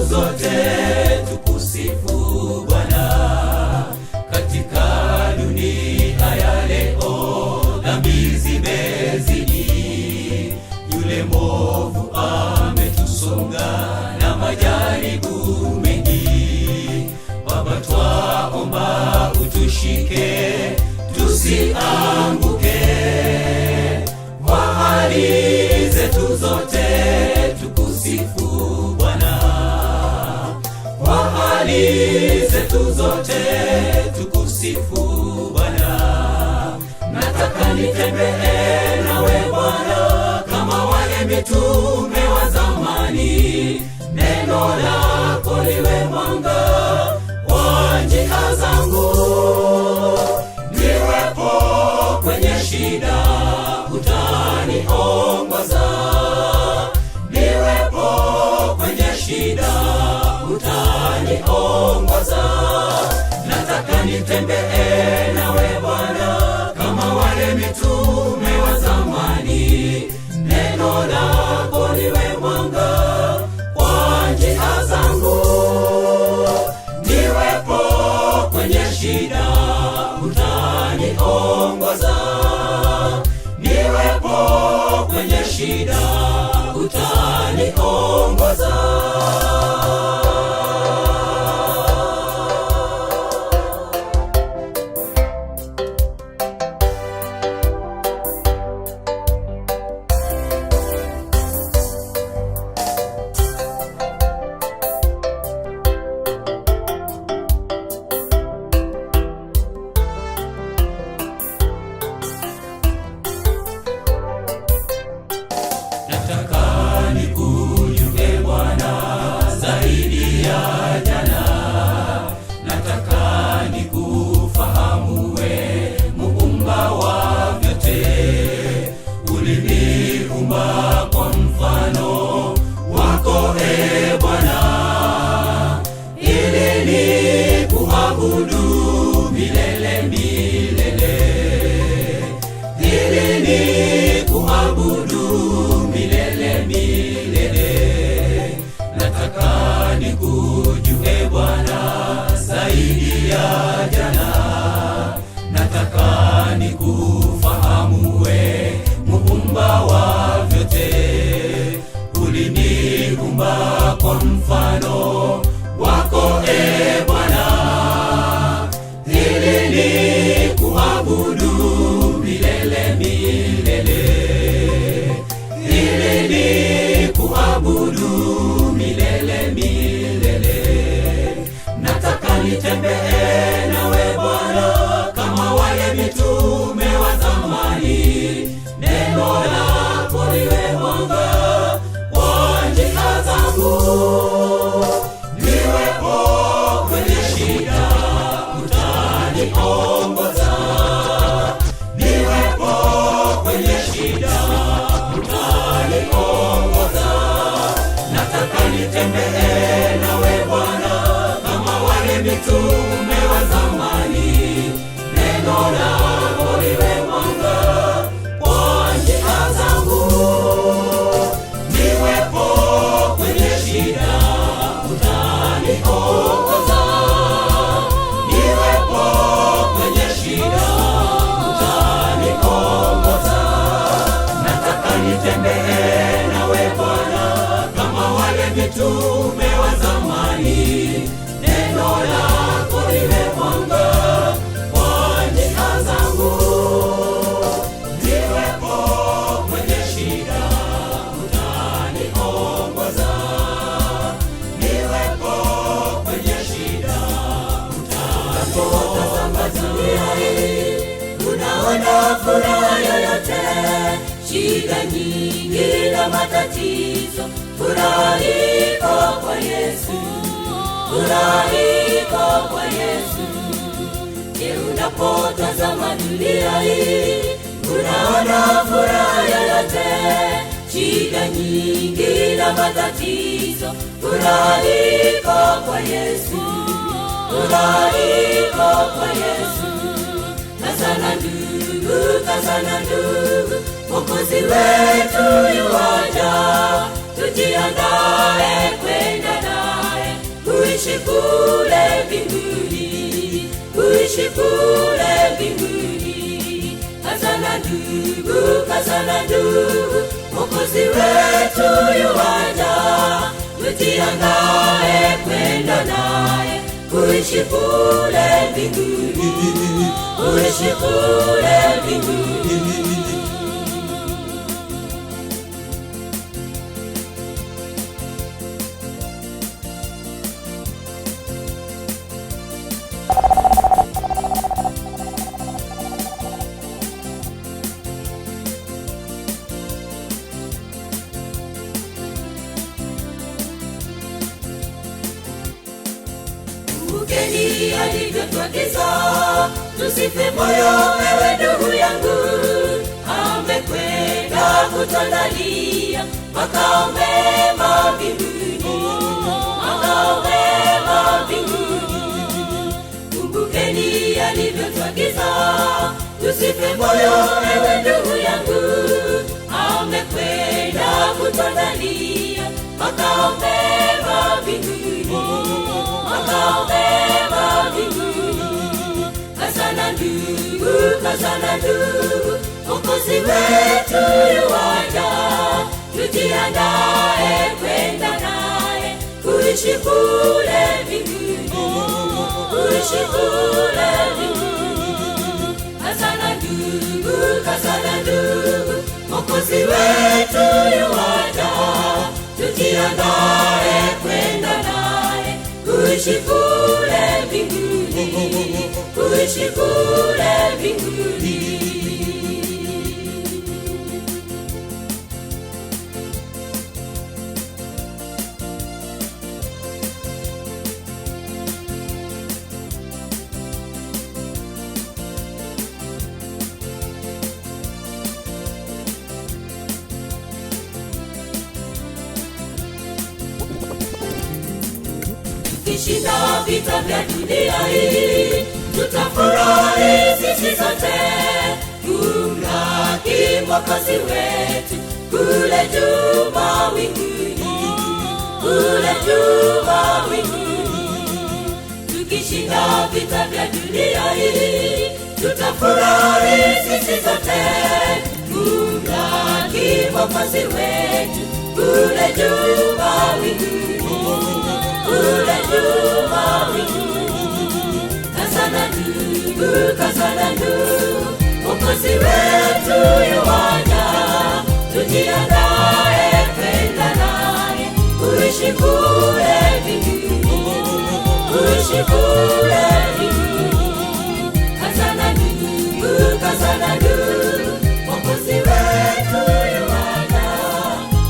siku zote tukusifu Bwana. Katika dunia ya leo dhambi zimezidi, yule mwovu ametusonga na majaribu mengi. Baba, twaomba utushike tusianguke, kwa hali zetu zote tukusifu Bwana. Kwa hali zetu zote tukusifu Bwana. Nataka nitembee nawe Bwana kama wale mitume wa zamani, neno lako liwe mwanga wa njia zangu. Niwepo kwenye shida, utaniongoza. Niwepo kwenye shida, utaniongoza. Nataka nitembee nawe Bwana kama wale mitume wa zamani, neno lako liwe mwanga kwa njia zangu. Niwepo kwenye shida, utaniongoza. Niwepo kwenye shida, utaniongoza. Nataka nikujue Bwana zaidi ya jana. Nataka nikufahamu we muumba wa vyote. Uliniumba kwa mfano wako e Bwana, ili nikuabudu milele milele. Ili nikuabudu milele milele. Nataka nikujue Bwana zaidi ya jana. Nataka nikufahamu we muumba wa vyote. Uliniumba kwa mfano wako e Bwana, ili nikuabudu milele milele. Ili nikuabudu milele milele. Nataka nitembee nawe Bwana kama wale mitume wa zamani, neno lako liwe mwanga wa njia zangu. Niwepo kwenye shida, utaniongoza. Niwepo kwenye shida, utaniongoza. Nataka nitembee nawe Bwana kama wale mitume wa zamani, neno lako liwe mwanga kwa njia zangu. Niwepo kwenye shida, utaniongoza. Niwepo kwenye shida, utaniongoza. Nataka nitembee nawe Bwana kama wale mitume wa zamani, neno lako liwe mwanga kwa njia zangu. Niwepo kwenye shida, utaniongoza. Niwepo kwenye shida, utaniongoza. Dunia hii unaona furaha yoyote, shida nyingi na matatizo, furaha iko kwa Yesu. Furaha iko kwa Yesu. Je, unapotazama dunia hii unaona furaha yoyote, shida nyingi na matatizo, furaha iko kwa Yesu. Furaha iko kwa Yesu. Kazana ndugu, kazana ndugu, Mwokozi wetu yuaja, tujiandae kwenda naye. kuishi kule mbinguni, kuishi kule mbinguni. Kazana ndugu, kazana ndugu, Mwokozi wetu yuwaja, tujiandae kwenda naye, kuishi kule mbinguni, kuishi kule mbinguni. Kumbukeni alivyotuagiza, tusife moyo ewe ndugu yangu, amekwenda kutuandalia makao mema mbinguni, makao mema mbinguni. Kumbukeni alivyotuagiza, tusife moyo ewe ndugu yangu, amekwenda kutuandalia makao mema mbinguni, makao mema mbinguni. Kazana ndugu, kazana ndugu, Mwokozi wetu yuwaja, tujiandae kwenda naye, kuishi kule mbinguni, kuishi kule mbinguni. Kazana ndugu, kazana ndugu, Mwokozi wetu yuwaja, tujiandae kwenda naye, kuishi kule mbinguni, kuishi kule mbinguni. Tukishinda vita vya dunia hii, tutafurahi sisi sote, tumlaki Mwokozi wetu kule juu mawinguni, kule juu mawinguni. Tukishinda vita vya dunia hii, tutafurahi sisi sote, tumlaki Mwokozi wetu kule juu mawinguni, kule juu mawinguni. Kazana ndugu, kazana ndugu, Mwokozi wetu yuwaja, tujiandae kwenda naye, kuishi kule mbinguni, kuishi kule mbinguni. Kazana ndugu, kazana ndugu, Mwokozi wetu yuwaja,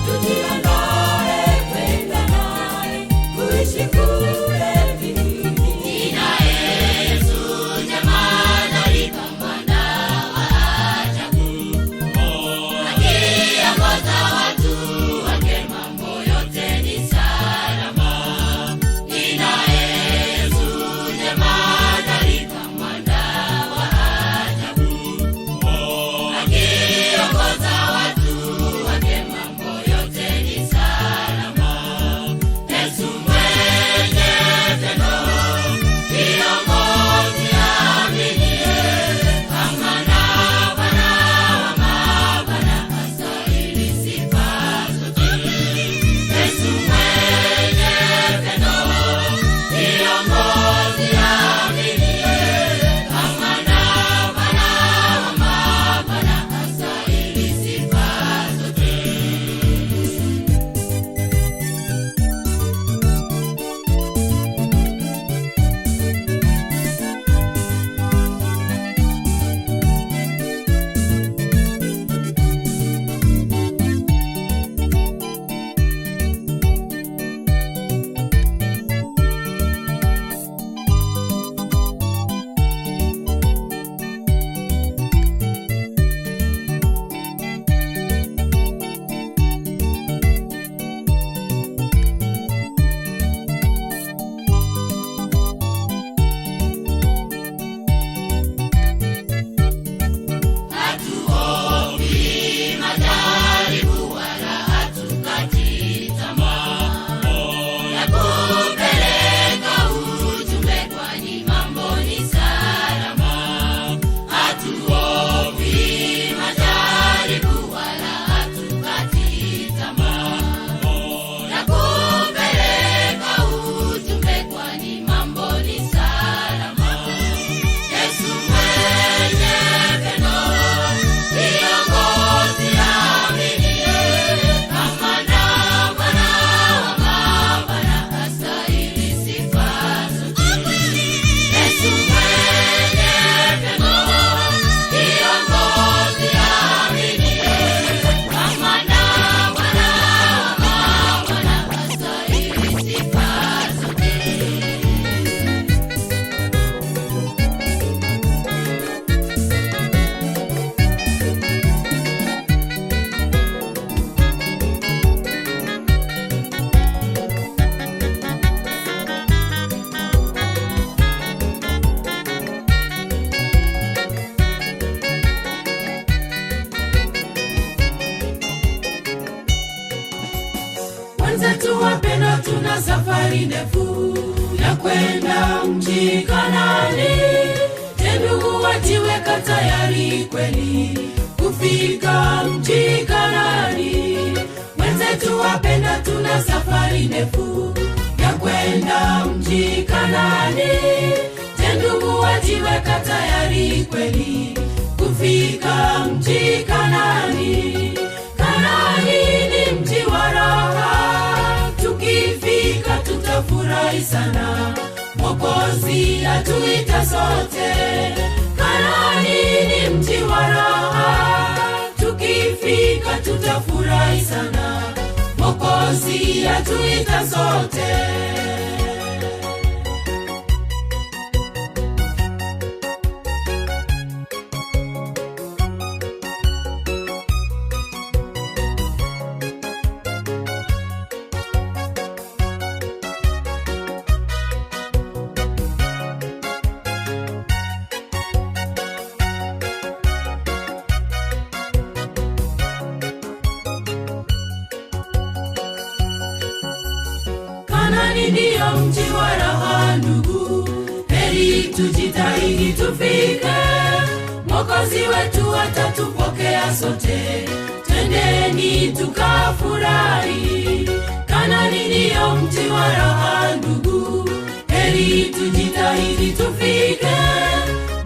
tujiandae kwenda naye, kuishi kule mbinguni. Jina Yesu jamani alikamanda wa ajabu, akiongoza watu wake mambo yote ni sawa. Wenzetu wapendwa, tuna safari ndefu ya kwenda mji Kanaani. Je, ndugu, wajiweka tayari kweli kufika mji Kanaani? Wenzetu wapendwa, tuna safari ndefu ya kwenda mji Kanaani. Je, ndugu, wajiweka tayari kweli kufika mji Kanaani? Kanaani ni mji wa raha, tukifika tutafurahi sana. Mwokozi atuita sote. Kanaani ni mji wa raha, tukifika tutafurahi sana. Mwokozi atuita sote. Kanaani ndiyo mji wa raha ndugu, heri tujitahidi tufike. Mwokozi wetu atatupokea sote, twendeni tukafurahi. Kanaani ndiyo mji wa raha ndugu, heri tujitahidi tufike.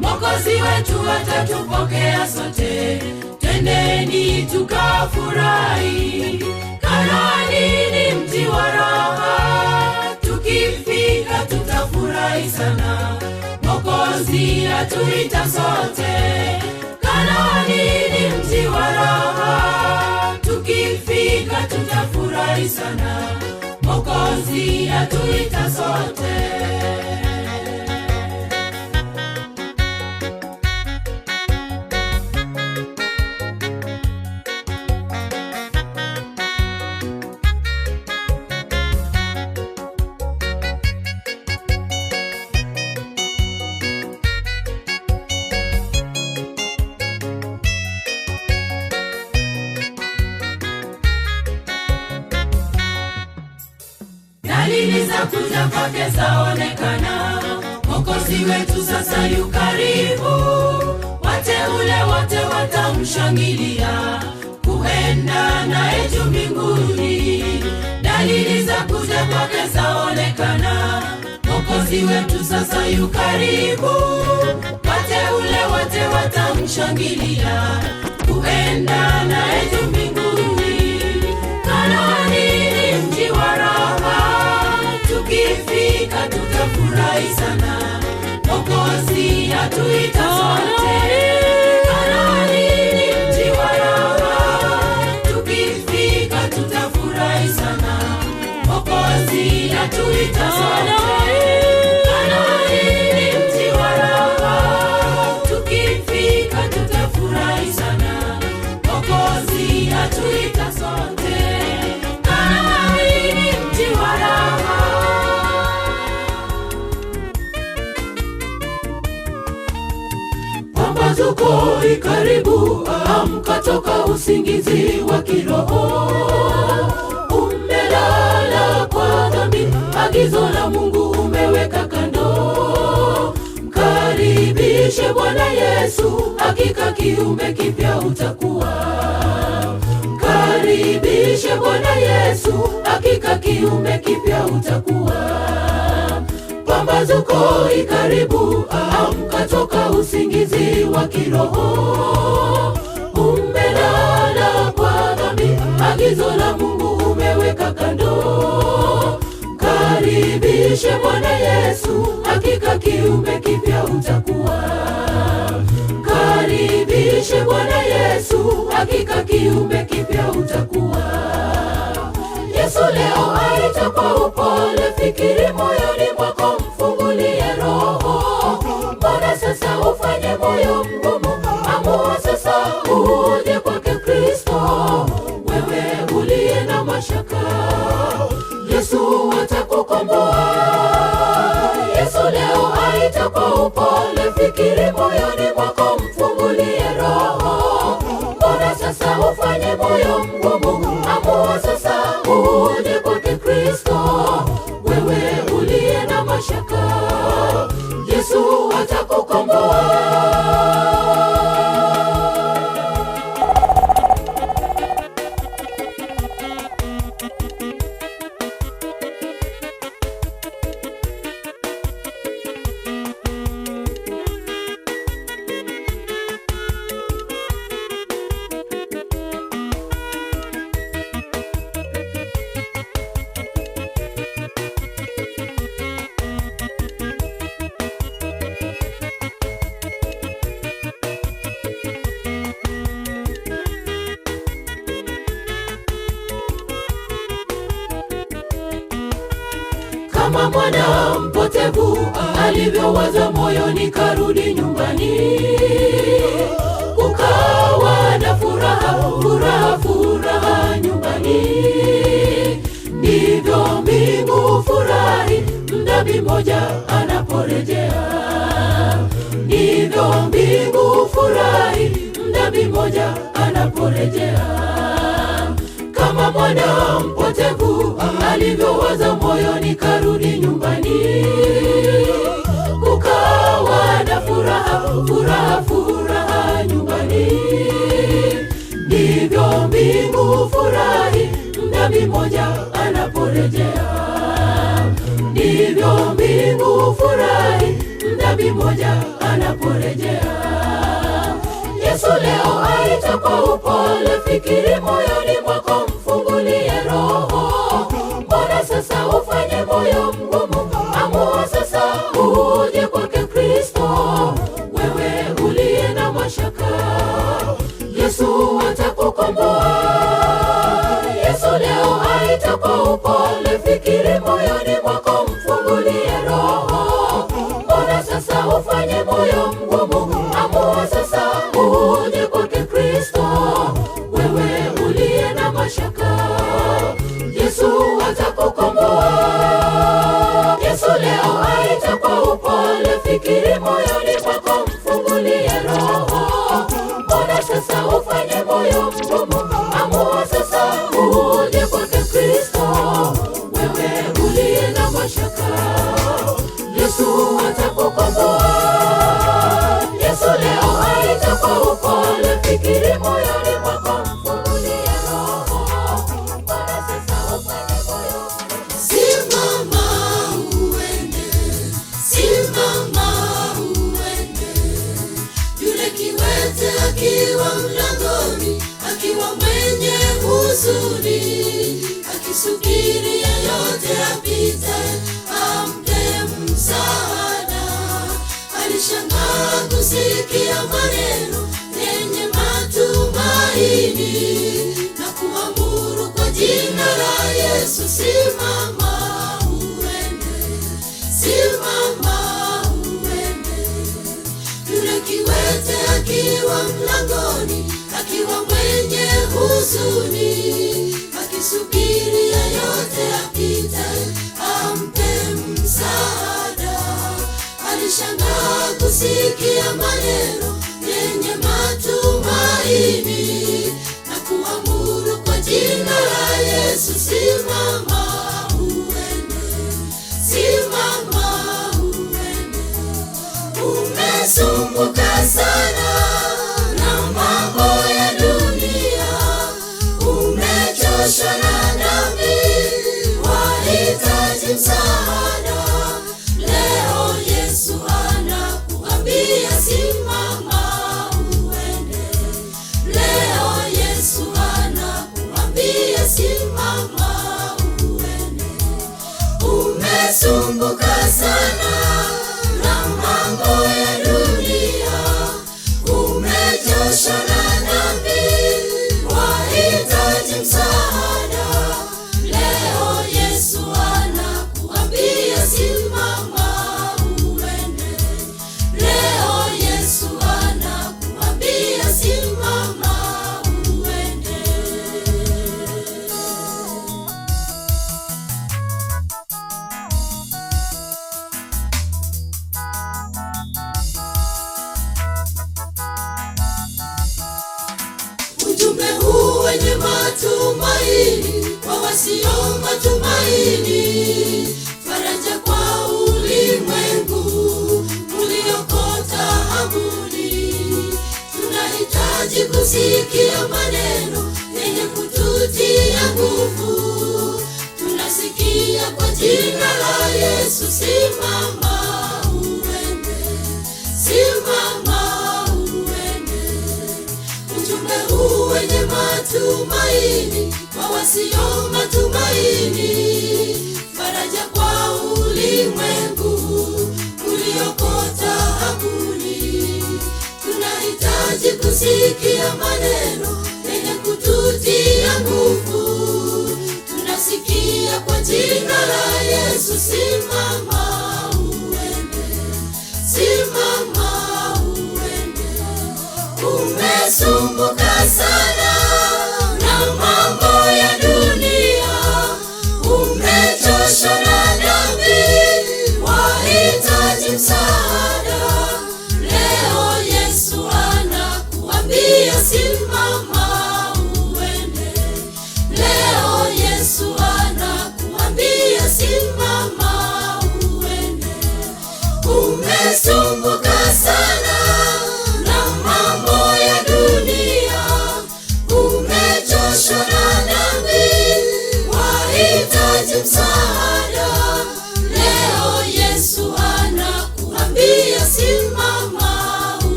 Mwokozi wetu atatupokea sote, twendeni tukafurahi. Kanaani ni mji wa raha, tukifika tutafurahi sana. Mwokozi atuita sote. Kanaani ni mji wa raha, tukifika tutafurahi sana. Mwokozi atuita sote. Dalili za kuja kwake zaonekana, Mwokozi wetu sasa yu karibu. Wateule wote watamshangilia, kuenda naye juu mbinguni. Dalili za kuja kwake zaonekana, Mwokozi wetu sasa yu karibu. Wateule wote watamshangilia, kuenda naye juu mbinguni. Kanaani ni mji wa raha, tukifika tutafurahi sana. Mwokozi atuita sote. Kanaani ni mji wa raha, tukifika tutafurahi sana. Mwokozi atuita sote. Kanaani ni mji wa raha, tukifika tutafurahi sana. Mwokozi atuita sote. Kanaani ni mji wa raha. Pambazuko ikaribu, amka toka usingizi wa kiroho. Umelala kwa dhambi, agizo la Mungu umeweka kando. Mkaribishe Bwana Yesu, hakika kiumbe kipya utakuwa. Mkaribishe Bwana Yesu, hakika kiumbe kipya utakuwa. Pambazuko ikaribu, amka toka usingizi wa kiroho. Umelala kwa dhambi, agizo la Mungu umeweka kando. Mkaribishe Bwana Yesu, hakika kiumbe kipya utakuwa. Mkaribishe Bwana Yesu, hakika kiumbe kipya utakuwa. Yesu leo aita kwa upole, fikiri moyoni mwako, mfungulie roho. Mbona sasa ufanye moyo mgumu? Amua sasa uje kwake Kristo, wewe uliye na mashaka. Yesu atakukomboa. Yesu leo aita kwa upole, fikiri moyoni mwako, mfungulie roho. Mbona sasa ufanye moyo mgumu? Amua sasa uje kwake kama mwana mpotevu alivyowaza moyoni, karudi nyumbani. Kukawa na furaha, furaha, furaha nyumbani. Ndivyo mbingu furahi mdhambi mmoja anaporejea. Ndivyo mbingu furahi mdhambi mmoja anaporejea. Kama mwana mpotevu alivyowaza moyoni, karudi nyumbani. Kukawa na furaha, furaha, furaha nyumbani. Ndivyo mbingu furahi mdhambi mmoja anaporejea. Ndivyo mbingu furahi mdhambi mmoja anaporejea. Yesu leo aita kwa upole, fikiri moyoni mwako, mfungulie roho. Mbona sasa ufanye moyo mgumu? Amua sasa uje kwake Kristo, wewe uliye na mashaka. Yesu atakukomboa. Yesu leo aita kwa upole, fikiri moyoni mwako, mfungulie roho. Mbona sasa ufanye moyo mgumu? Amua sasa uje kwake Kristo, wewe uliye na mashaka. Yesu atakukomboa. Yesu leo aita kwa upole, fikiri moyoni mwako, mfungulie roho. Mbona sasa ufanye moyo mgumu? Amua sasa uje kwake Kristo, wewe uliye na mashaka. Yesu atakukomboa. Yesu leo aita kwa upole, fikiri moyoni mwako, mfungulie roho. Mbona sasa ufanye moyo mgumu? Simama uende, simama uende. Yule kiwete akiwa mlangoni, akiwa mwenye huzuni, akisubiri yeyote apite ampe msaada. Alishangaa kusikia maneno yenye matumaini na kuamuru kwa jina la Yesu, simama uende, simama uende. Yule kiwete akiwa mlangoni, akiwa mwenye huzuni, akisubiri yeyote apite ampe msaada. Alishangaa kusikia maneno yenye matumaini na kuamuru kwa jina la Yesu, simama uende, simama uende. Umesumbuka sana na mambo ya dunia, umechoshwa na dhambi, wahitaji msaada. Leo Yesu anakuambia simama uende. Leo Yesu anakuambia simama uende. Umesumbuka sana na mambo ya dunia, umechoshwa na dhambi, wahitaji msaada. Leo Yesu anakuambia simama uende. Leo Yesu anakuambia simama uende. Ujumbe huu wenye matumaini kwa wasio matumaini, faraja kwa ulimwengu uliokota ambuni. Tunahitaji kusikia maneno yenye kututia nguvu. Tunasikia kwa jina la Yesu, simama uende, simama uende. Ujumbe huu wenye matumaini kwa wasio matumaini, faraja kwa ulimwengu uliokota ambuni. Tunahitaji kusikia maneno yenye kututia nguvu. Tunasikia kwa jina la Yesu,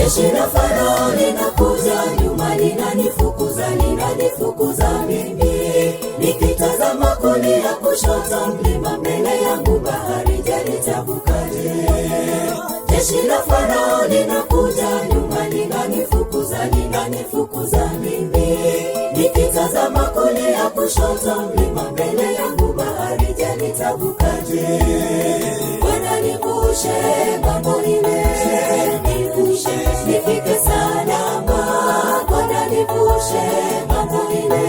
Jeshi la Farao linakuja nyuma, linanifukuza mimi. Nikitazama kulia kushoto, mlima mbele yangu, bahari je nitavukaje? Jeshi la Farao linakuja nyuma, linanifukuza mimi. Nikitazama kulia kushoto, mlima mbele yangu, bahari je nitavukaje? Bwana nivushe ng'ambo ile, nivushe nifike salama. Bwana nivushe ng'ambo ile,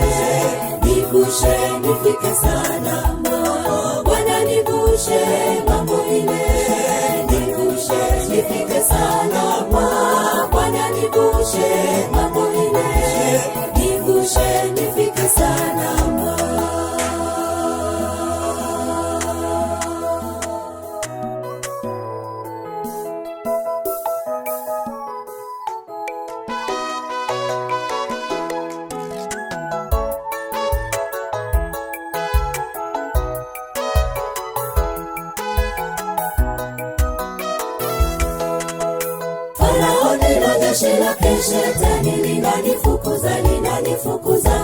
nivushe nifike salama. Bwana nivushe ng'ambo ile, nivushe nifike salama. Bwana nivushe ng'ambo ile, nivushe nifike salama. Farao ndilo jeshi lake, shetani linanifukuza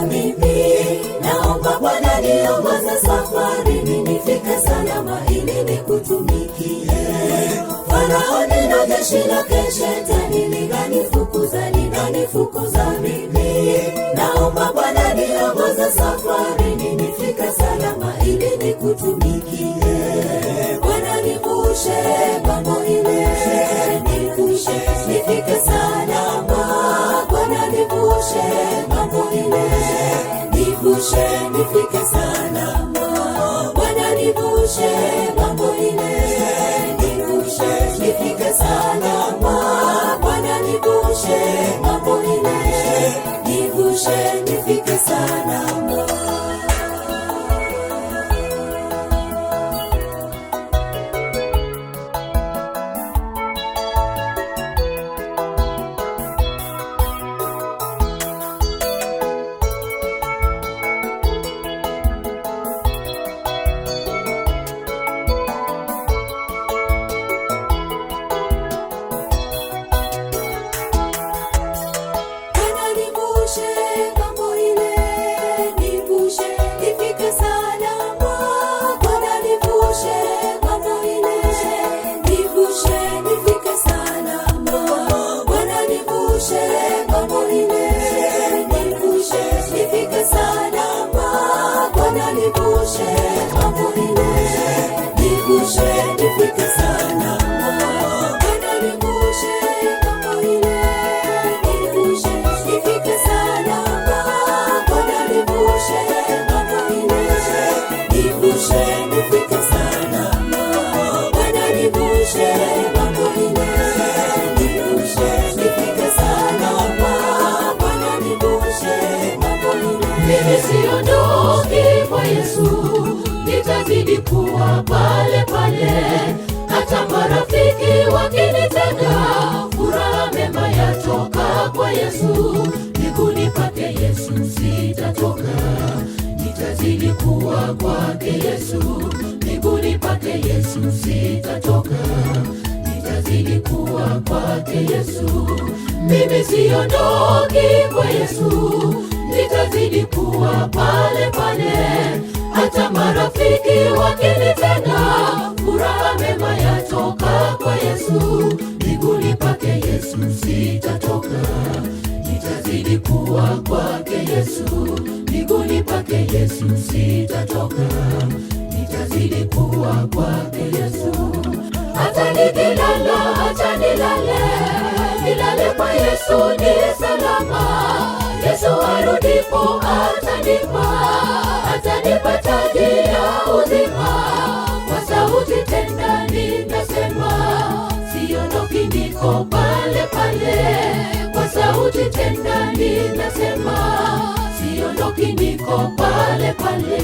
mimi. Naomba Bwana niongoze safarini, nifike salama ili nikutumikie. Farao ndilo jeshi lake, shetani linanifukuza mimi. Naomba Bwana niongoze safarini, nifike salama ili nikutumikie. Bwana nivushe ng'ambo ile, nivushe nifike salama. Bwana nivushe ng'ambo ile, nivushe nifike salama. Bwana nivushe ng'ambo ile, nivushe nifike salama. Bwana nivushe ng'ambo ile, nivushe nifike salama. Mimi siondoki kwa Yesu, nitazidi kuwa pale pale. Hata marafiki wakinitenga, furaha mema yatoka kwa Yesu. Miguuni pake Yesu sitatoka, nitazidi kuwa kwake Yesu. Miguuni pake Yesu sitatoka, nitazidi kuwa kwake Yesu. Mimi siondoki kwa Yesu, nitazidi kuwa pale pale. Hata marafiki wakinitenga, furaha mema yatoka kwa Yesu. Miguuni pake Yesu sitatoka, nitazidi kuwa kwake Yesu. Miguuni pake Yesu sitatoka, nitazidi kuwa kwake Yesu. Hata nikilala, acha nilale kwa Yesu ni salama. Yesu arudipo atanipa taji ya uzima. Kwa sauti tena ninasema, siondoki, niko pale pale. Kwa sauti tena ninasema, siondoki, niko pale pale.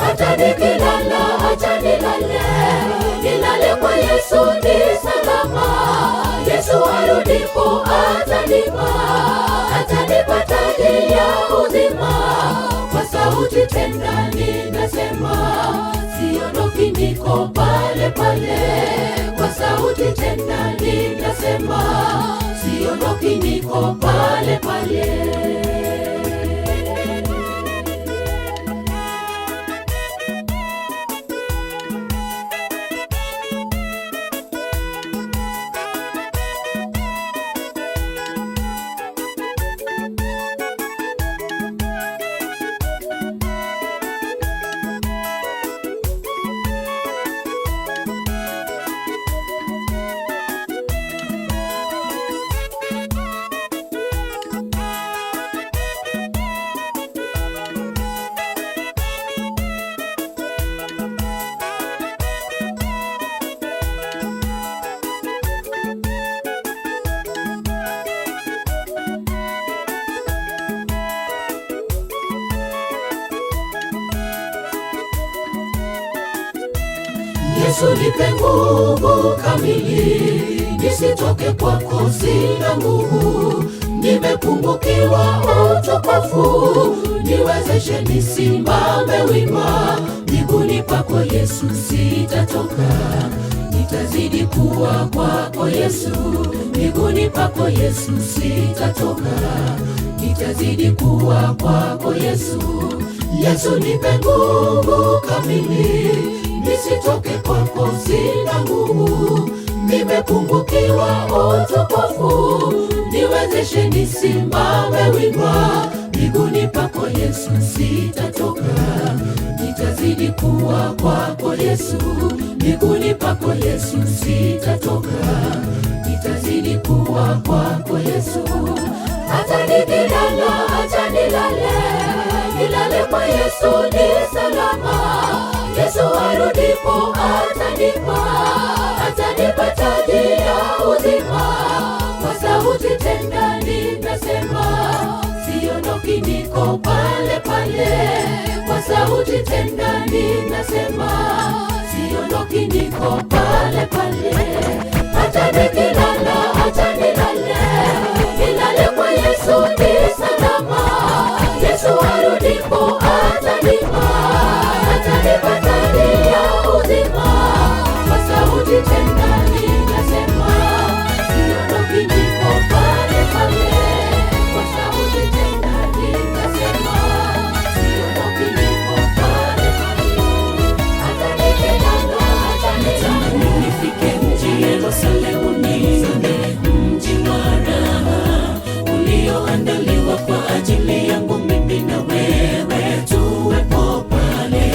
Hata nikilala, acha nilale kwa Yesu ni salama. Yesu arudipo atanipa taji ya uzima. Kwa sauti tena ninasema, siondoki, niko pale pale. Kwa sauti tena ninasema, siondoki, niko pale pale. Yesu nipe nguvu kamili, nisitoke kwako sina nguvu. Nimepungukiwa utukufu, niwezeshe nisimame wima. Miguuni pako Yesu sitatoka, nitazidi kuwa kwako Yesu. Miguuni pako Yesu sitatoka, nitazidi kuwa kwako Yesu. Yesu nipe nguvu kamili, nisitoke kwako sina nguvu. Nimepungukiwa utukufu, niwezeshe nisimame wima. Miguuni pako Yesu sitatoka, nitazidi kuwa kwako Yesu. Miguuni pako Yesu sitatoka, nitazidi kuwa kwako Yesu. Hata nikilala, hata nilale, nilale kwa Yesu ni salama. Yesu arudipo atanipa taji ya uzima. Kwa sauti tena ninasema, siondoki, niko pale pale. Kwa sauti tena ninasema, siondoki, niko pale pale. Hata nikilala, hata nilale, nilale kwa Yesu ni salama. Yesu arudipo atanipa taji ya uzima. Kwa sauti tena ninasema, siondoki, niko pale pale. Kwa sauti tena ninasema, siondoki, niko pale pale. Hata nikilala, hata nilale, nifike mji Yerusalemu, mji wa raha ulioandaliwa kwa ajili yangu mimi na wewe, tuwepo pale.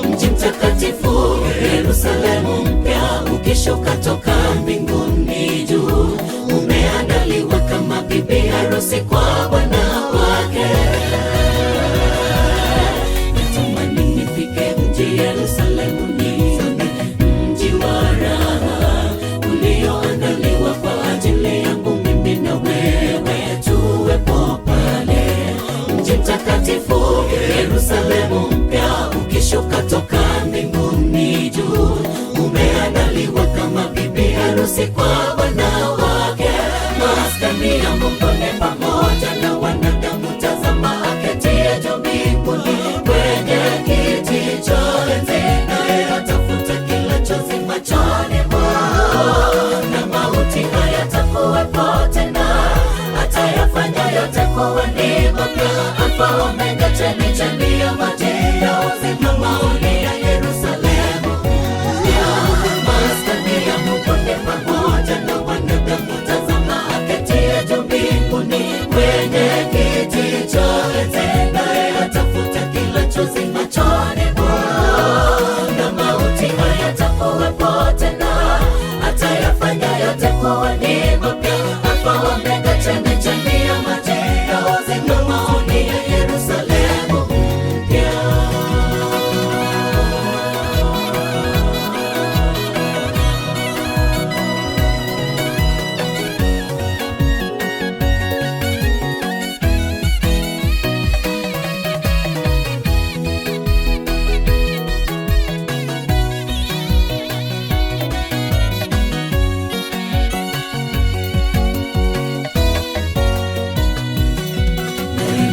Mji mtakatifu Yerusalemu mpya, ukishuka toka mbinguni juu, umeandaliwa kama bibi harusi kwa bwana wake. Natamani nifike mji Yerusalemu, mji wa raha ulioandaliwa kwa ajili yangu mimi na wewe, tuwepo pale. Mji mtakatifu Yerusalemu mpya, ukishuka toka mbinguni juu, umeandaliwa kama bibi harusi kwa bwana wake. Maskani ya Mungu ni pamoja na wanadamu, tazama aketie juu mbinguni kwenye kiti cha enzi, naye atafuta kila chozi machoni mwao, na mauti hayatakuwepo tena. Atayafanya yote kuwa ni mapya, Alfa Omega, chemchemi ya maji ya uzima. Maoni ya Yerusalemu mpya, maskani ya Mungu ni pamoja na wanadamu, tazama aketie juu mbinguni kwenye kiti cha enzi, naye atafuta kila chozi machoni mwao, na mauti hayatakuwepo tena. Atayafanya yote kuwa ni mapya, Alfa Omega, chemchemi ya maji ya uzima. Maoni ya Yerusalemu mpya.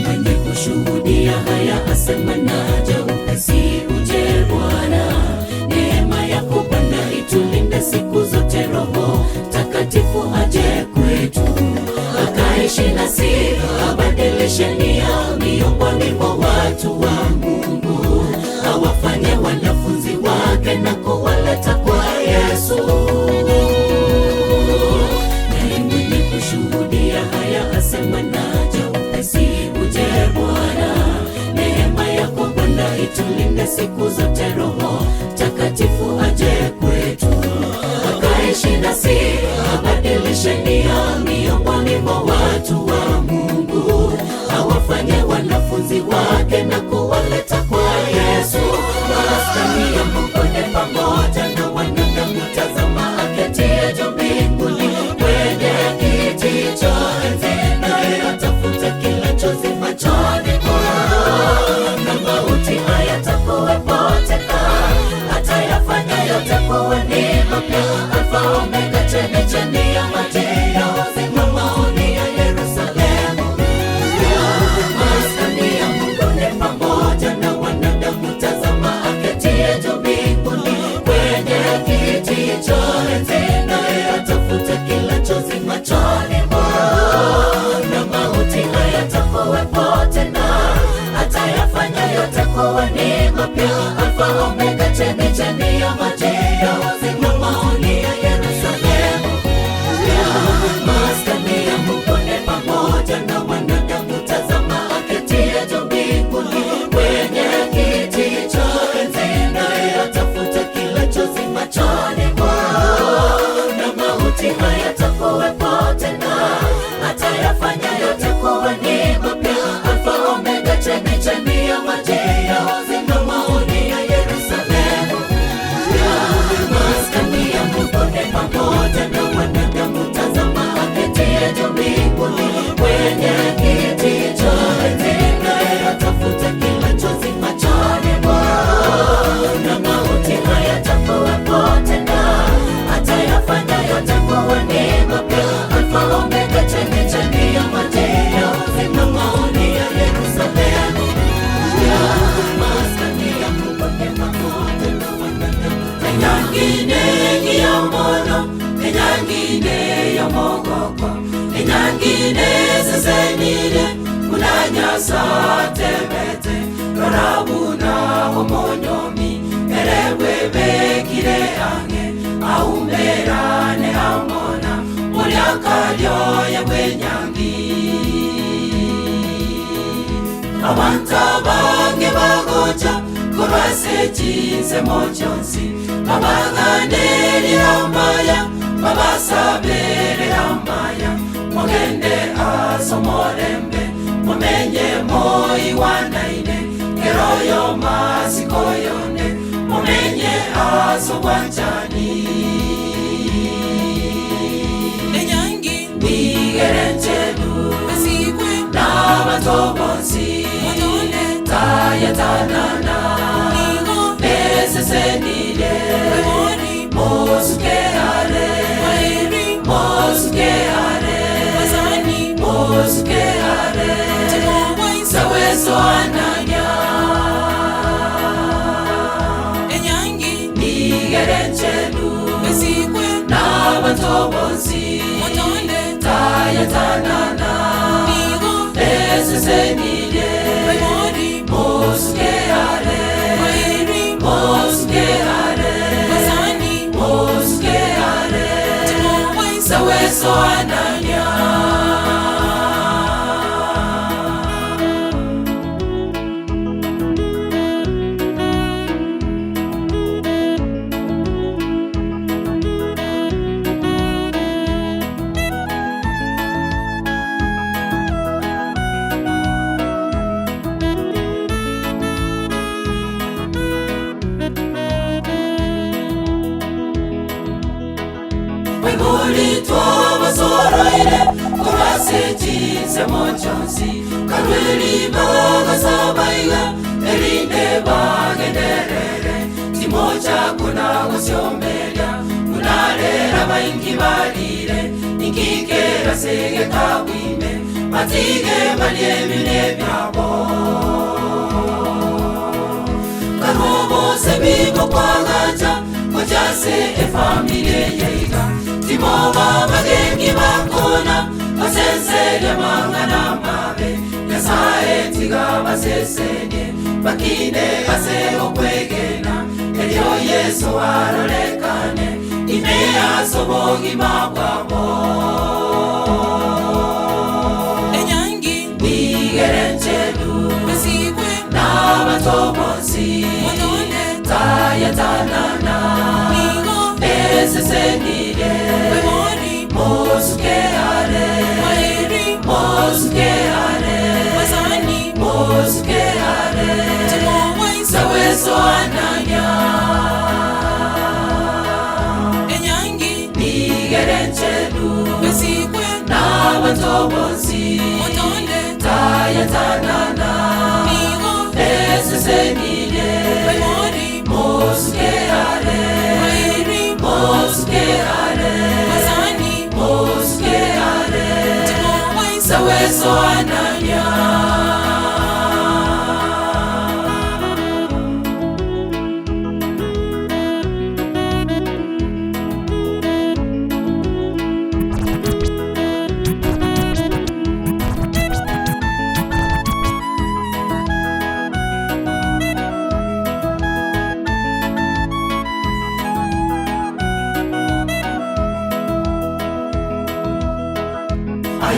Mwenye kushuhudia haya asema, naja upesi, uje Bwana. Neema yako Bwana itulinde siku zote, Roho Takatifu aje kwetu. watu wa Mungu, awafanye wanafunzi wake na kuwaleta kwa Yesu. Naye mwenye kushuhudia haya asema, naja upesi, uje Bwana. Neema yako Bwana itulinde siku zote, Roho Takatifu aje kwetu, akaishi nasi, abadilishe nia miongoni mwa watu wa Mungu, awafanye wanafunzi wake na kuwaleta kwa Yesu. Maskani ya Mungu ni pamoja na wanadamu, tazama aketie juu mbinguni kwenye kiti cha enzi, naye atafuta kila chozi machoni mwao, na mauti hayatakuwepo tena, atayafanya yote kuwa ni mapya. Alfa Omega, chemchemi ya maji ya uzima, maoni ya Yerusalemu. Maskani ya Mungu ni pamoja na wanadamu, tazama aketie juu mbinguni kwenye kiti cha enzi, naye atafuta kila chozi machoni mwao, na mauti hayatakuwepo tena, atayafanya yote kuwa ni mapya. Alfa Omega, chemchemi ya maji ya uzima, maoni ya Yerusalemu. Maskani ya Mungu ni pamoja na wanadamu, tazama aketie juu mbinguni kwenye kiti cha enzi, naye atafuta kila chozi machoni mwao, na mauti hayatakuwepo tena, atayafanya yote kuwa ni mapya. Alfa Omega, chemchemi ya maji ya uzima, maoni ya Yerusalemu. Maskani ya Mungu ni pamoja na wanadamu, tazama aketie juu mbinguni kwenye kiti cha enzi, naye atafuta kila chozi machoni mwao, na mauti hayatakuwepo tena, atayafanya yote kuwa ni mapya. Alfa Omega, chemchemi ya maji ya uzima, maoni ya Yerusalemu. Maskani ya Mungu ni pamoja na wanadamu, enyangine ngiyamono, enyangine yomogoko, enyangine sesenile, unanyasa tebete, rorabuna homonyomi, erewe kire ange, aumberane amona, uliakalyo ya wenyangi. Abanta bange bagoja, kurwase chinse mochonsi, babaganeri amaya, babasabere amaya, mogende asomorembe, momenye moi wanaine, keroyo masikoyone, momenye asobwanchani. Enyangi nigerenchelu, besikwe na batobonsi, modone tayatanana, nesesenile, mosukeare, mosukeare, mosukeare, saweso ananya. Enyangi nigerenchelu, besikwe na batobonsi, modone tayatanana, nesesenile, mosukeare, mosukeare, mosukeare, saweso ananya. Wengulitwa basoroire, kurase chinse mochonsi, karweli bagasabaiga, erinde bagenderere, timocha kuna gusyomeria, kunarera baingi balire, nikikera sege kawime, matige balyebine byabo. Karobo sebibo kwagacha, kojase efamilie yeiga, timoba bagengi bakona, basensele mangana mabe, Nyasaye tiga basesenye bakine base okwegena elyo Yesu arolekane imea sobogi mabwabo enyangi nigerenchelu besigwe n'abatobozi monone tayatanana nigo esesenire wemori mosukeare wairi mosukeare wazani mosukeare timowai saweso ananya enyangi nigerenchelu besigwe n'abatobozi monone tayatanana nigo esesenire wemori mosukeare wairi mosukeare wazani mosukeare timowai saweso ananya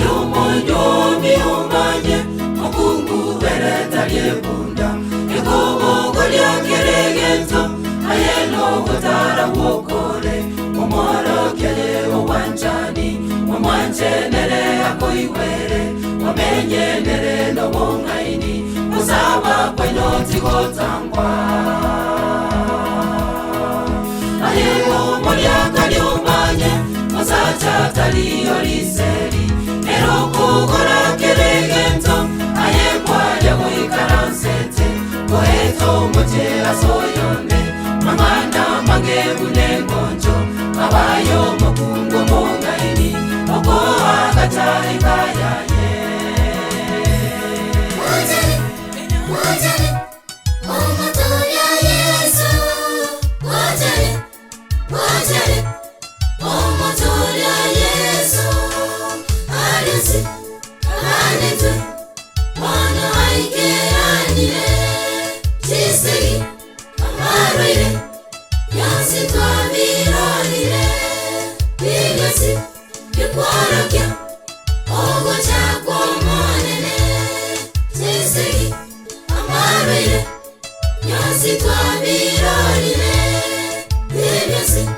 Ayomoyomi umanye Mungu veretalie bunda Ekumungu lyakeregento Ayelo gotara wokore Umoro kele owanjani Wamwanjenere akoiwere Wamenyenere no wongaini Kusaba kwa inoti gotangwa Ayelo moliakali umanye Osacha talio liseri Erokugora keregento ayekwa yaguikaransete Koeto mote asoyone Mangana magebune ngonjo Abayo mokungo mongaini Oko akata ikayaye Wajale, wajale, omotoya Yesu. Wajale, wajale, omotoya Yesu. Alisi, alete, wana aike anile. Jisegi, amaroire, yansi twabironire. Bigasi, bikwarakia, ogo chakwa monene. Jisegi, amaroire, yansi twabironire. Bigasi,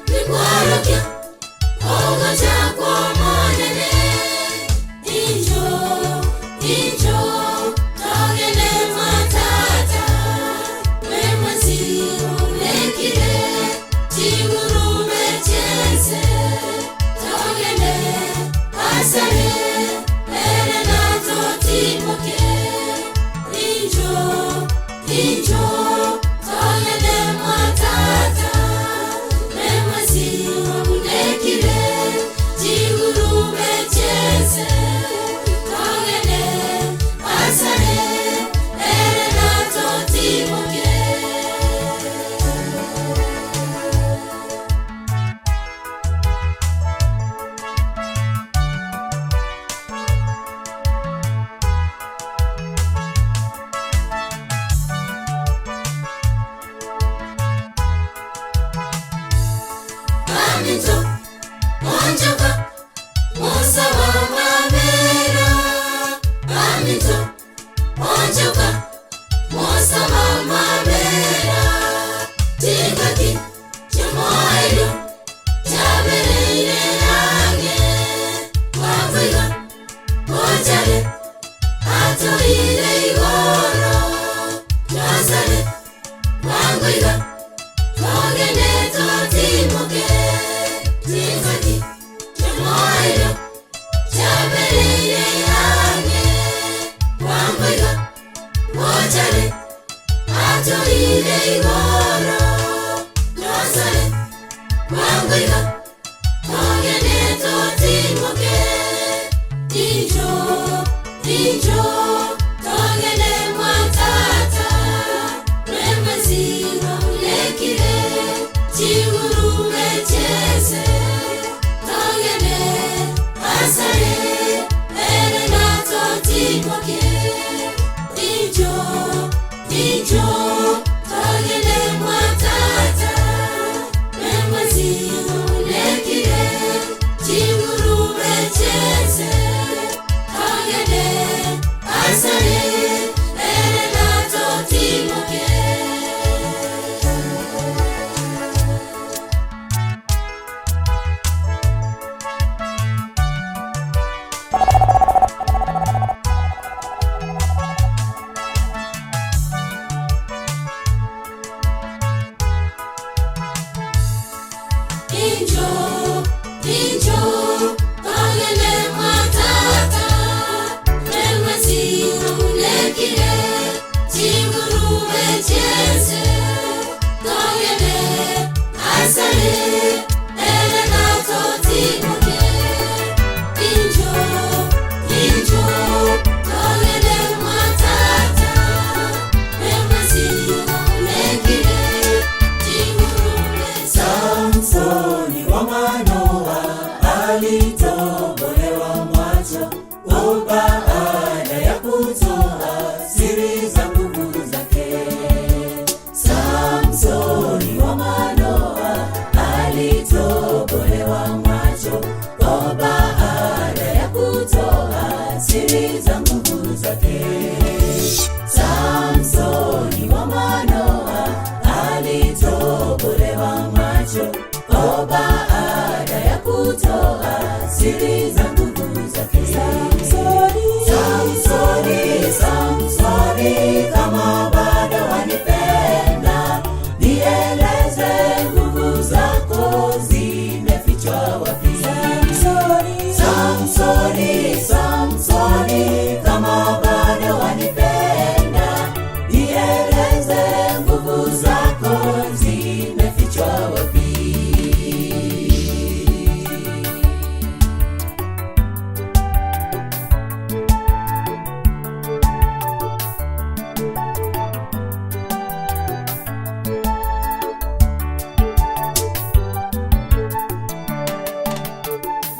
bikwarakia, ogo chakwa monene. Injo, injo, togene matata. Wemwezi ulekire, chigurume chese. Togene, asare, ere nato timoke. Injo, injo, togene matata. Wemwezi ulekire, chigurume chese. Togene, asare, ere nato timoke. Aminto, onjoka, Musa wa mamera. Aminto, onjoka, Musa wa mamera. Tigaki, chamoailo, chabereire ange. Wakwega, ojale, atoire igoro. Jazale, wakwega, togene totimoke. Tigaki, chamoailo, chabereire ange. Wakwega, ojale, atoire igoro. Jazale, wakwega, togene totimoke. Injo, injo, togene matata. Wemwezi ulekire, chigurume chese. Togene, asare, ere nato timoke. Samsoni wa Manoa alitobolewa macho baada ya kutoa siri za nguvu zake. Samsoni wa Manoa alitobolewa macho baada ya kutoa siri za nguvu zake. Samsoni wa Manoa alitobolewa macho baada ya kutoa siri za nguvu zake. Samsoni, kama bado wanipenda, nieleze nguvu zako zimefichwa wapi? Samsoni, kama bado wanipenda, nieleze nguvu zako zimefichwa wapi?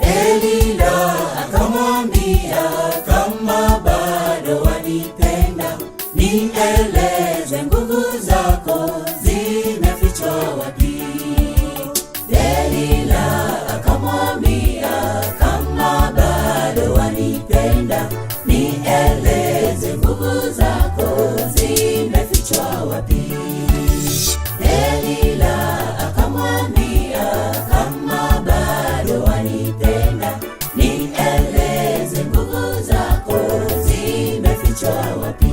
Delila akamwambia, kama bado wanipenda, nieleze nguvu zako zimefichwa wapi? Delila akamwambia, kama bado wanipenda, nieleze nguvu zako zimefichwa wapi? Delila akamwambia, kama bado wanipenda, nieleze nguvu zako zimefichwa wapi?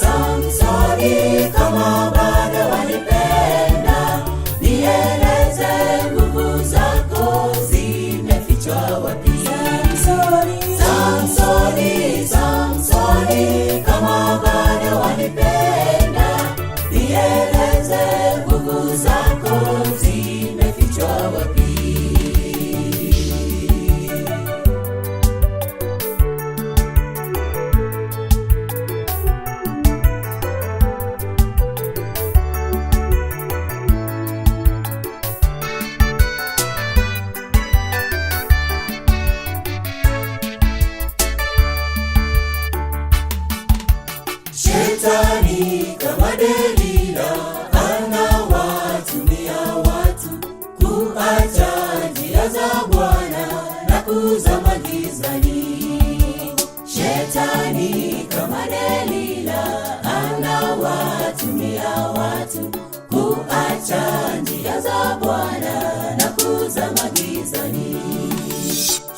Samsoni, kama bado wanipenda, nieleze nguvu zako zimefichwa wapi? Samsoni, kama bado wanipenda, nieleze nguvu zako zimefichwa wapi? Shetani kama Delila anawatumia watu kuacha njia za Bwana na kuzama gizani. Shetani kama Delila anawatumia watu kuacha njia za Bwana na kuzama gizani.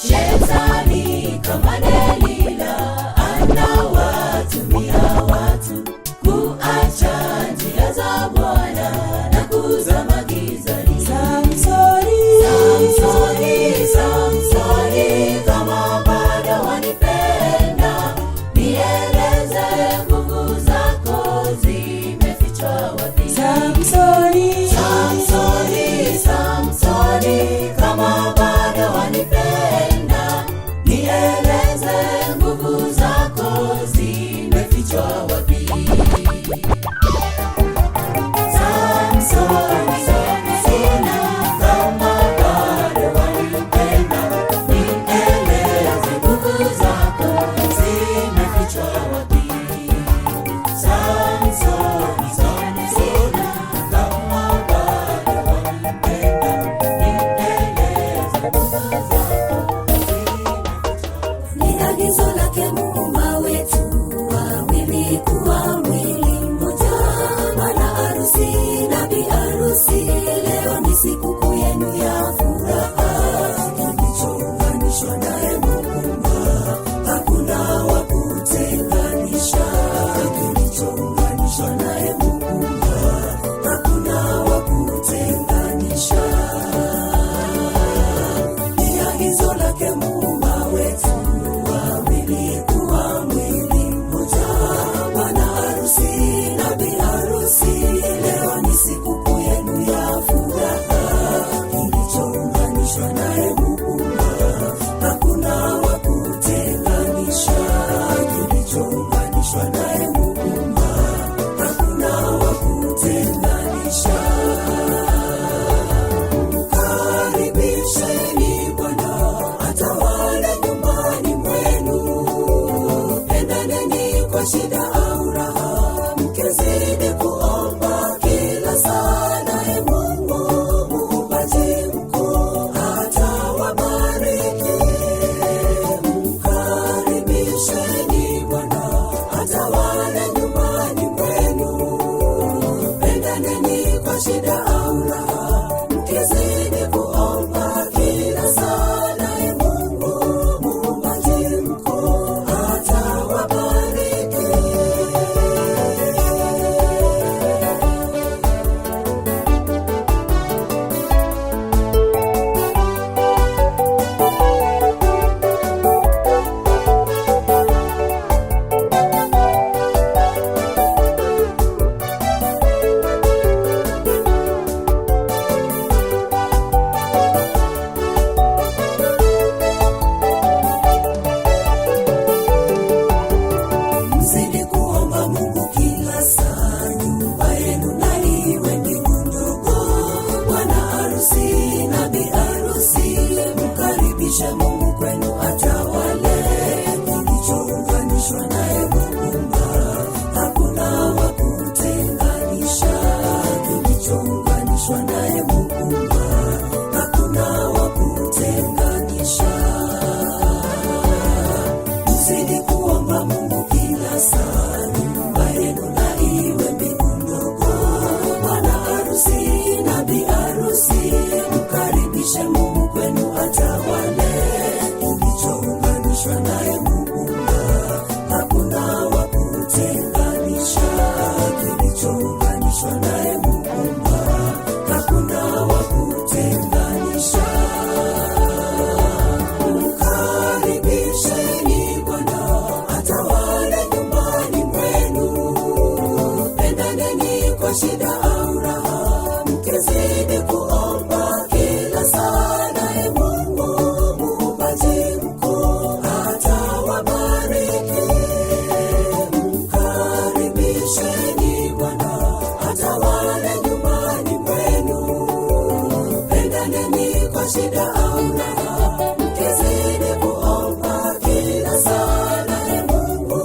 Shetani kama Delila anawatumia watu kuacha njia za Bwana na kuzama gizani. Samsoni, kama bado wanipenda, nieleze nguvu zako zimefichwa wapi? Samsoni, kama bado mkaribishe Mungu kwenu atawale. Kilichounganishwa naye Muumba, hakuna wa kutenganisha. Kilichounganishwa naye Muumba, hakuna wa kutenganisha. Mzidi kuomba Mungu kila saa, nyumba yenu na iwe mbingu ndogo. Bwana harusi na bi harusi, mkaribishe Mungu kwenu atawale. Kilichounganishwa naye Muumba, hakuna wa kutenganisha. Kilichounganishwa naye Muumba, hakuna wa kutenganisha. Mkaribisheni Bwana atawale nyumbani mwenu. Pendaneni kwa shida au raha, mkizidi kuomba kila saa, naye Mungu Muumbaji mkuu atawabariki. Mkaribisheni Bwana atawale nyumbani mwenu. Pendaneni kwa shida au raha, mkizidi kuomba kila saa, naye Mungu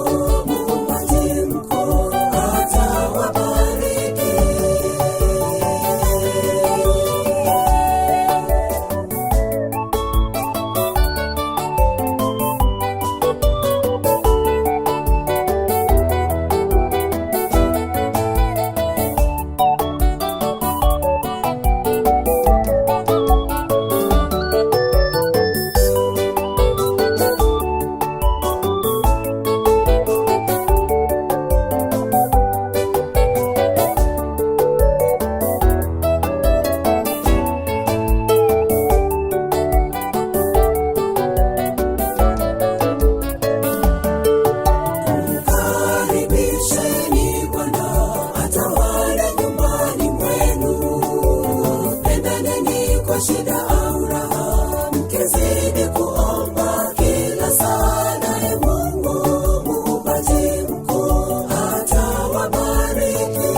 Muumbaji mkuu atawabariki. Mkaribisheni Bwana atawale nyumbani mwenu. Pendaneni kwa shida au raha, mkizidi kuomba kila saa, naye Mungu Muumbaji mkuu atawabariki.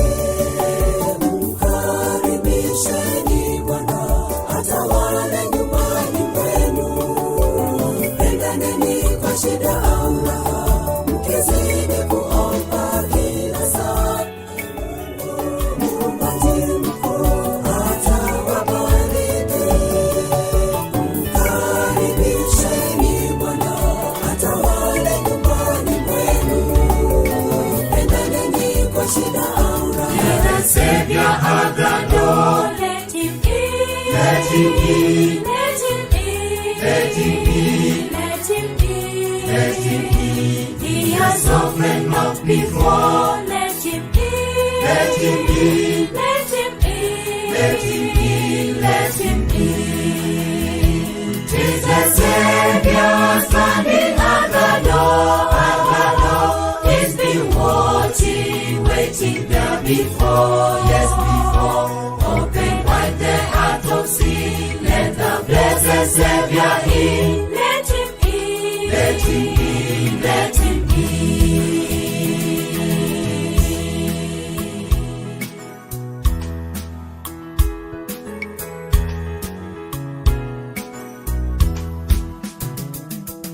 Mkaribisheni Bwana atawale nyumbani mwenu. Pendaneni kwa shida au raha, mkizidi kuomba kila saa, Muumbaji mkuu atawabariki. Mkaribisheni Bwana atawale nyumbani mwenu. Pendaneni kwa shida au raha, The Savior at the door. Let him in. Let him in. Let him in. Let him in. Let him in. Let him in. He has opened up before. Let him in. Let him in. Let him in. Let him in. Let him in. 'Tis the Savior standing at the door. At the door. He's been watching, waiting there before. Yes, before. Open wide the heart of sin. Let the blessed Savior in. Let him in. Let him in. Let him in.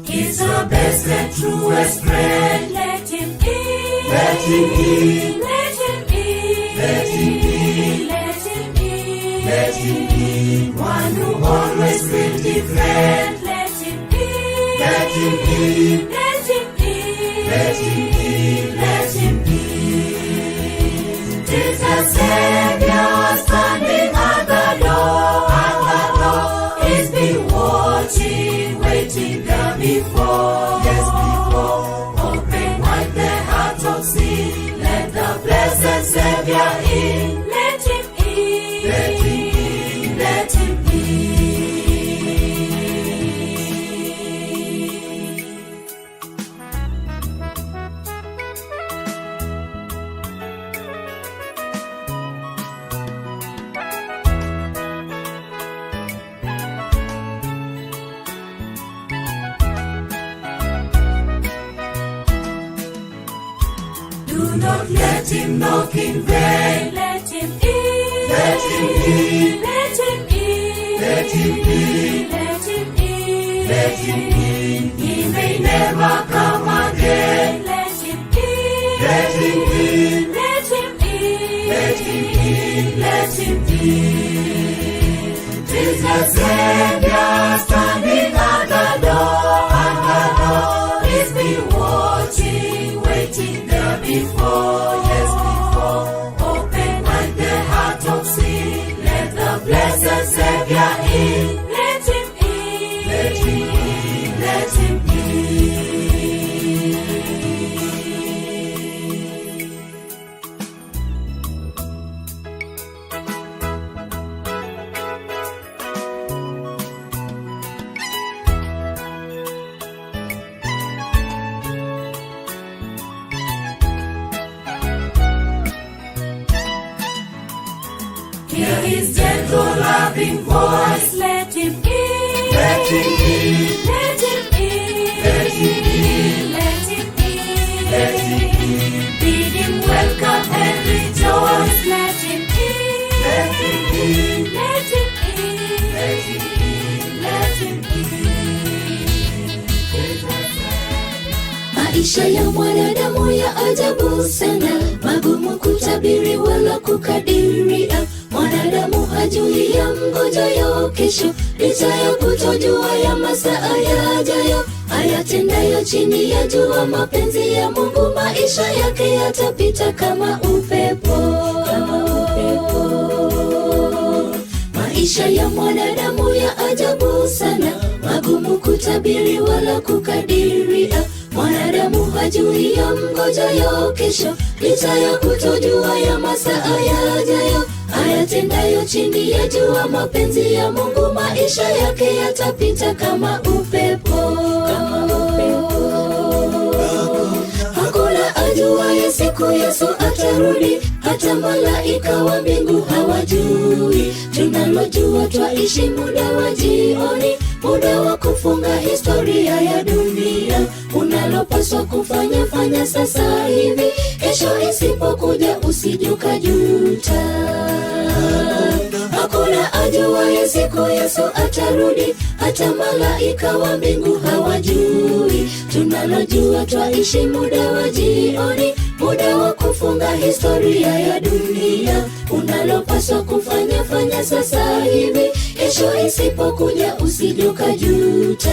He's the best and truest friend. Let him in. Let him in. Let him in. Let him in. Let him in. Let him in. One who always will defend. Let him in. Let him in. Let him in. Let him in. Let him in. 'Tis the Savior standing at the door. At the door. He's been watching, waiting there before. Yes, before. Open wide the heart of sin. Let the blessed Savior in. Let him in. Let him in. Let him in. Do not let him knock in vain. Let him in. Let him in. Let him in. Let him in. Let him in. Let him in. He may never come again. Let him in. Let him in. Let him in. Let him in. Let him in. 'Tis the Savior standing at the door, and the door is been watching, waiting there before, yes before. Open wide the heart of sin, let the blessed Savior in. Let him in. Let him in. Let him in. Hear his gentle, loving voice. Let him in. Let him in. Let him in. Let him in. Let him in. Let him in. Bid him welcome and rejoice. Let him in. Let him in. Let him in. Let him in. Let him in. Maisha ya mwanadamu ya ajabu sana, magumu kutabiri wala kukadiria. Mwanadamu hajui ya mgojayo kesho, licha ya kutojua ya masaa yajayo. Ayatendayo chini ya jua, mapenzi ya Mungu, maisha yake yatapita kama upepo, kama upepo. Maisha ya mwanadamu ya ajabu sana, magumu kutabiri wala kukadiria. Mwanadamu hajui ya mgojayo kesho, licha ya kutojua ya masaa yajayo. Ayatendayo chini ya jua, mapenzi ya Mungu, maisha yake yatapita kama upepo, kama upepo. Hakuna ajuaye siku Yesu atarudi, hata malaika wa mbingu hawajui. Tunalojua twaishi muda wa jioni, muda wa kufunga historia ya dunia. Unalopaswa kufanya, fanya sasa hivi, kesho isipokuja usije ukajuta. Hakuna ajuaye siku Yesu atarudi, hata malaika wa mbingu hawajui. Tunalojua twaishi muda wa jioni, muda wa kufunga historia ya dunia. Unalopaswa kufanya, fanya sasa hivi, kesho isipokuja usije ukajuta.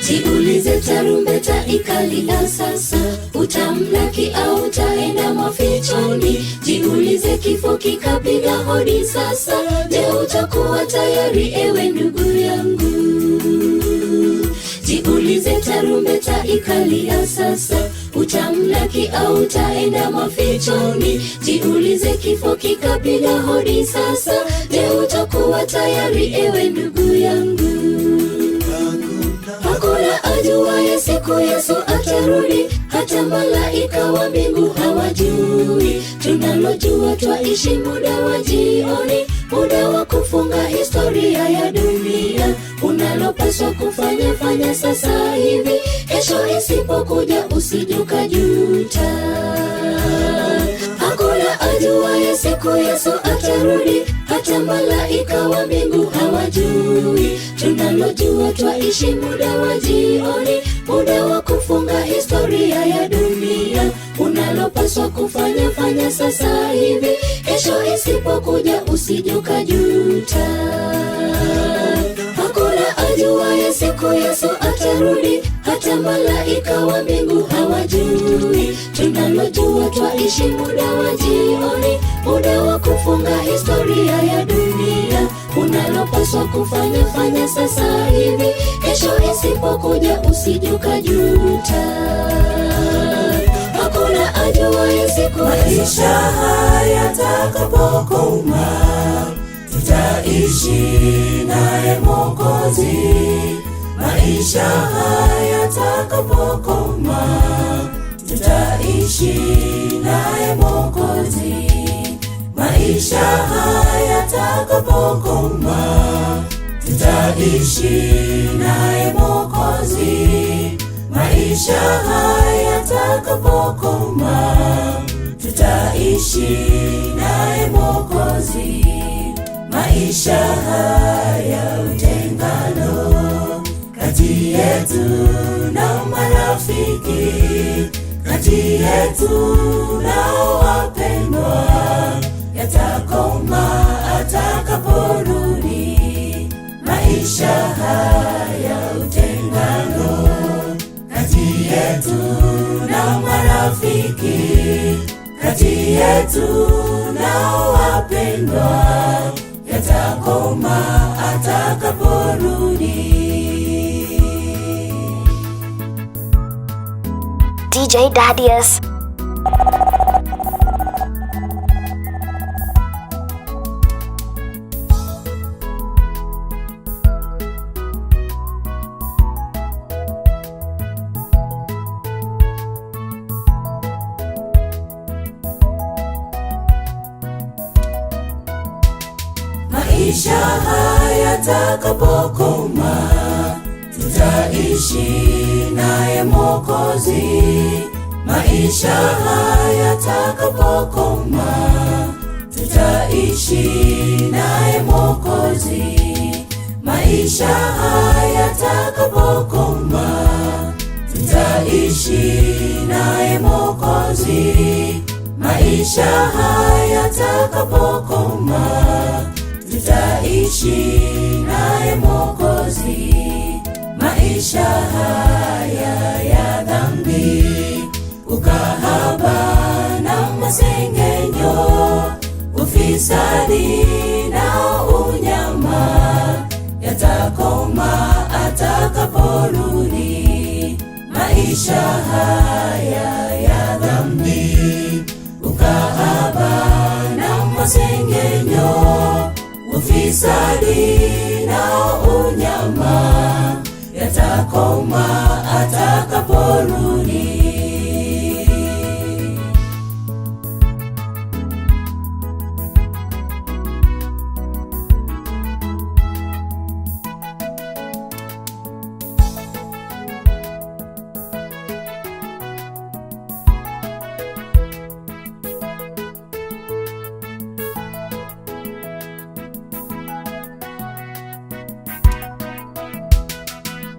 Jiulize, tarumbeta ikalia sasa, utamlaki au utaenda mafichoni? Jiulize, kifo kikapiga hodi sasa, je, utakuwa tayari ewe ndugu yangu? Jiulize, tarumbeta ikalia sasa, utamlaki au utaenda mafichoni? Jiulize, kifo kikapiga hodi sasa, je, utakuwa tayari ewe ndugu yangu? Hakuna ajuaye siku Yesu atarudi, hata malaika wa mbingu hawajui. Tunalojua twaishi muda wa jioni, muda wa kufunga historia ya dunia. Unalopaswa kufanya, fanya sasa hivi, kesho isipokuja usije ukajuta. Hakuna ajuaye siku Yesu atarudi, hata malaika wa mbingu hawajui. Tunalojua twaishi muda wa jioni, muda wa kufunga historia ya dunia. Unalopaswa kufanya, fanya sasa hivi, kesho isipokuja usije ukajuta. Hakuna ajuaye siku Yesu atarudi, hata malaika wa mbingu hawajui. Tunalojua twaishi muda wa jioni, muda wa kufunga historia ya dunia. Unalopaswa kufanya, fanya sasa hivi, kesho isipokuja usije ukajuta. Hakuna ajuaye siku maisha haya yatakapokoma, tutaishi naye Mwokozi. Maisha haya yatakapokoma, tutaishi naye Mwokozi. maisha haya yatakapokoma, tutaishi naye Mwokozi. Maisha haya yatakapokoma, tutaishi naye Mwokozi. Maisha haya utengano kati yetu na marafiki, kati yetu na wapendwa, yatakoma atakaporudi. Maisha haya utengano kati yetu na marafiki, kati yetu na wapendwa, yatakoma atakaporudi. DJ Dadius. Maisha haya yatakapokoma, tutaishi naye Mwokozi. Maisha haya yatakapokoma, tutaishi naye Mwokozi. Maisha haya yatakapokoma, tutaishi naye Mwokozi. Maisha haya yatakapokoma, tutaishi naye Mwokozi. Maisha haya ya dhambi, ukahaba na masengenyo, ufisadi na unyama, yatakoma atakaporudi. Maisha haya ya dhambi, ukahaba na masengenyo, ufisadi na unyama, yatakoma atakaporudi.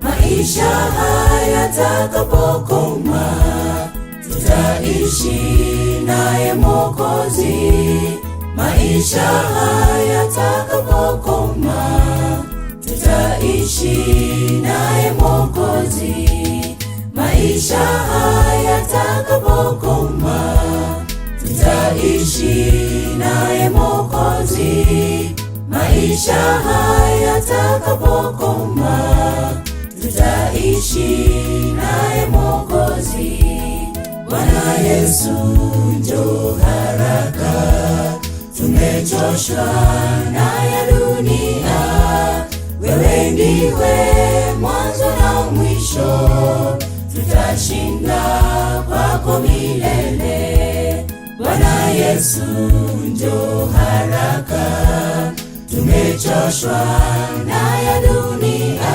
Maisha haya yatakapokoma, tutaishi naye Mwokozi. Maisha haya yatakapokoma, tutaishi naye Mwokozi. Maisha haya yatakapokoma, tutaishi naye Mwokozi. Maisha haya yatakapokoma, tutaishi naye Mwokozi. Bwana Yesu njoo haraka, tumechoshwa na ya dunia. Wewe ndiwe mwanzo na mwisho, tutashinda kwako milele. Bwana Yesu njoo haraka, tumechoshwa na ya dunia.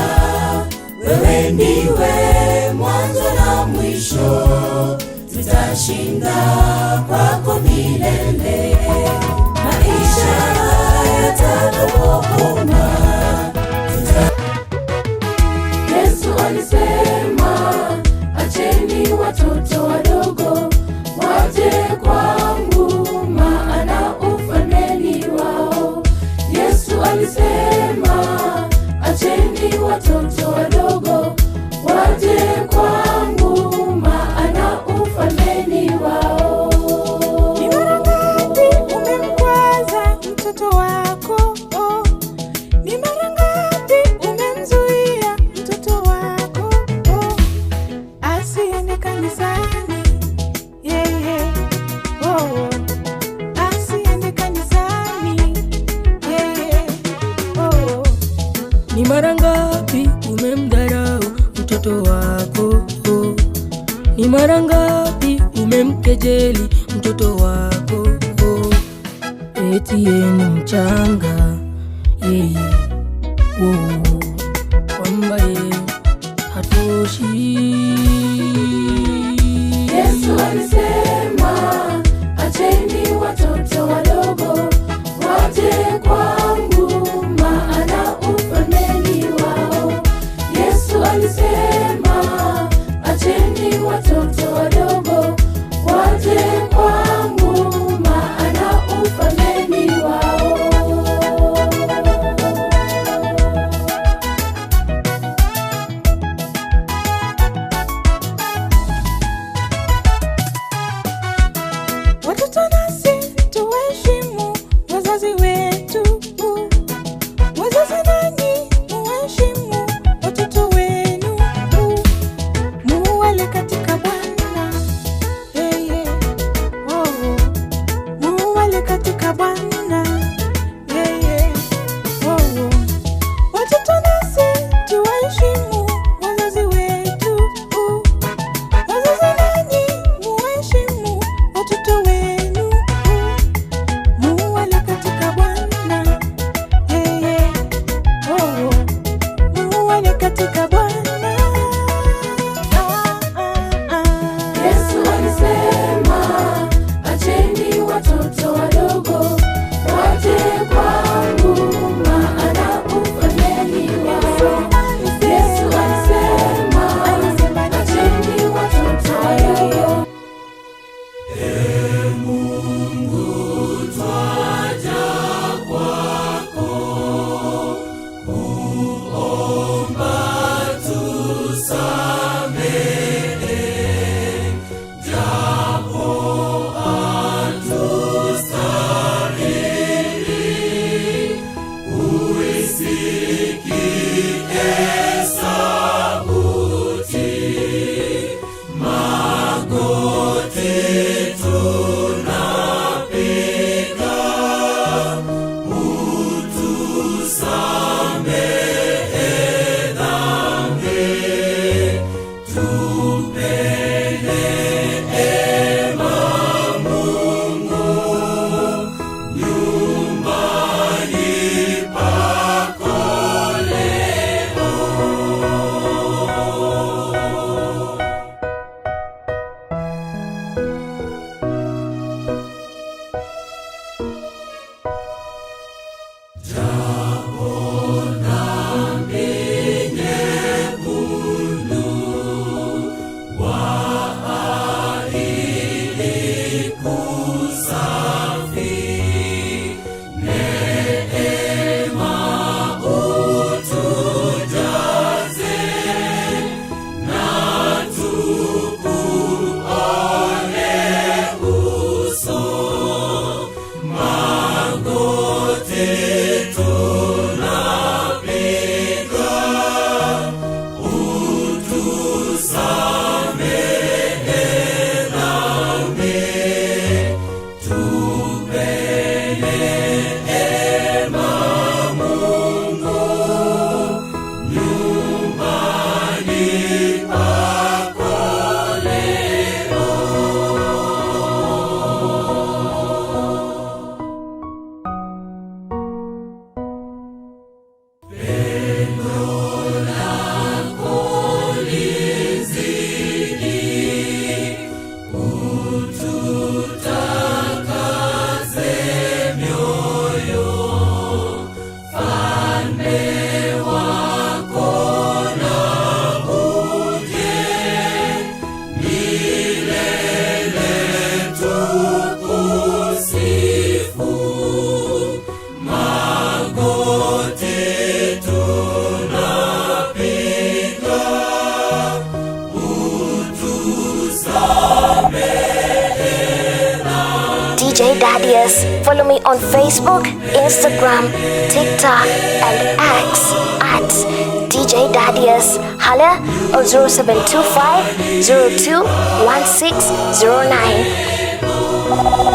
Wewe ndiwe mwanzo na mwisho, tutashinda kwako milele. Maisha haya yatakapokoma, Yesu alisema, acheni watoto wadogo waje kwangu, maana ufalme ni wao. Yesu alisema, acheni watoto wadogo waje kwangu, maana ufalme ni wao. Ni mara ngapi mchanga, kwamba hatoshi. Yesu alisema, acheni watoto wadogo waje kwangu, maana ufalme ni wao. Yesu alisema, acheni watoto wadogo waje kwangu, maana ufalme ni wao. Watoto nasi tuheshimu wazazi wetu, wazazi nanyi muheshimu watoto wenu, muwale katika Bwana, muwale katika Bwana, watoto nasi tuheshimu wazazi wetu, wazazi nanyi muheshimu watoto wenu, muwale katika Bwana, muwale katika Bwana. Yesu alisema, acheni watoto wadogo waje kwangu, maana ufalme ni wao. Yesu alisema, acheni watoto wadogo. DJ Dadius. Follow me on Facebook, Instagram, TikTok, and X at DJ Dadius. Holla or 0725 021609.